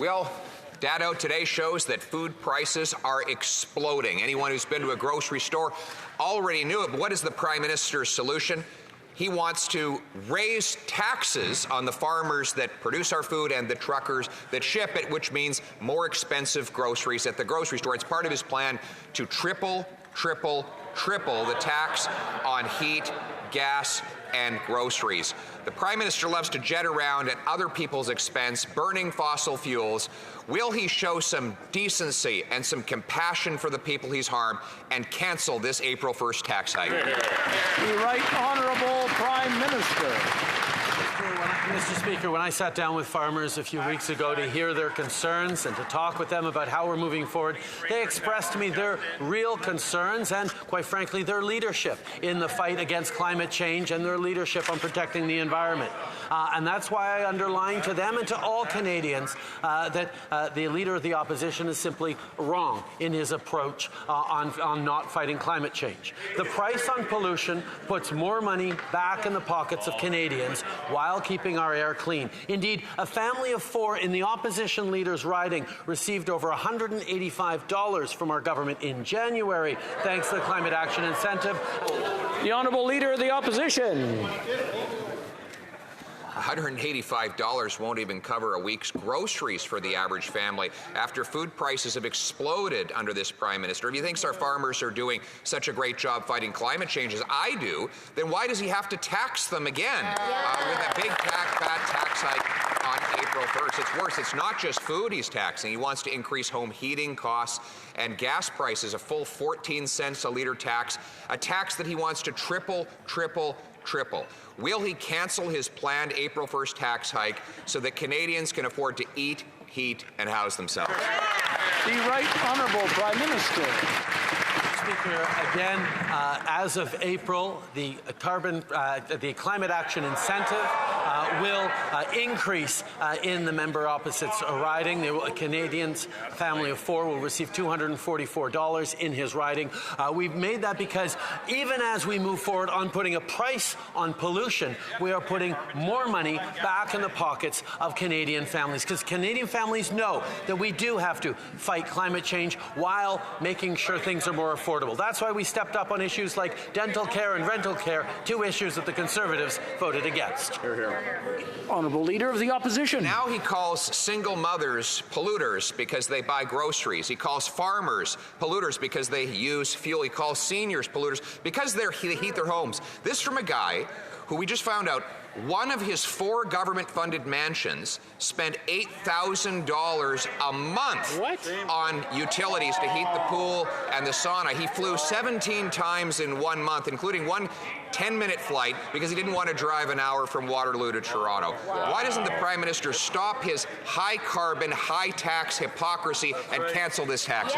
Well, data out today shows that food prices are exploding. Anyone who's been to a grocery store already knew it, but what is the Prime Minister's solution? He wants to raise taxes on the farmers that produce our food and the truckers that ship it, which means more expensive groceries at the grocery store. It's part of his plan to triple the tax on heat, gas, and groceries. The Prime Minister loves to jet around at other people's expense, burning fossil fuels. Will he show some decency and some compassion for the people he's harmed and cancel this April 1st tax hike? The Right Honourable Prime Minister. Mr. Speaker, when I sat down with farmers a few weeks ago to hear their concerns and to talk with them about how we're moving forward, they expressed to me their real concerns and, quite frankly, their leadership in the fight against climate change and their leadership on protecting the environment. And that's why I underline to them and to all Canadians that the Leader of the Opposition is simply wrong in his approach on not fighting climate change. The price on pollution puts more money back in the pockets of Canadians while keeping our air clean. Indeed, a family of 4 in the opposition leader's riding received over $185 from our government in January, thanks to the Climate Action Incentive. The Honourable Leader of the Opposition. $185 won't even cover a week's groceries for the average family after food prices have exploded under this Prime Minister. If he thinks our farmers are doing such a great job fighting climate change as I do, then why does he have to tax them again with a big bad tax hike on April 1st? It's worse. It's not just food he's taxing. He wants to increase home heating costs and gas prices, a full 14 cents a litre tax, a tax that he wants to triple. Will he cancel his planned April 1st tax hike so that Canadians can afford to eat, heat, and house themselves? The Right Honourable Prime Minister. Speaker, again, as of April, the Climate Action Incentive will increase in the member opposite's riding. The Canadians, a family of 4, will receive $244 in his riding. We've made that because even as we move forward on putting a price on pollution, we are putting more money back in the pockets of Canadian families, because Canadian families know that we do have to fight climate change while making sure things are more affordable. That's why we stepped up on issues like dental care and rental care, 2 issues that the Conservatives voted against. Hear, hear. Honourable Leader of the Opposition. Now he calls single mothers polluters because they buy groceries. He calls farmers polluters because they use fuel. He calls seniors polluters because they heat their homes. This from a guy who we just found out one of his 4 government-funded mansions spent $8,000 a month on utilities to heat the pool and the sauna. He flew 17 times in 1 month, including one 10-minute flight because he didn't want to drive an hour from Waterloo to Toronto. Why doesn't the Prime Minister stop his high-carbon, high-tax hypocrisy and cancel this tax?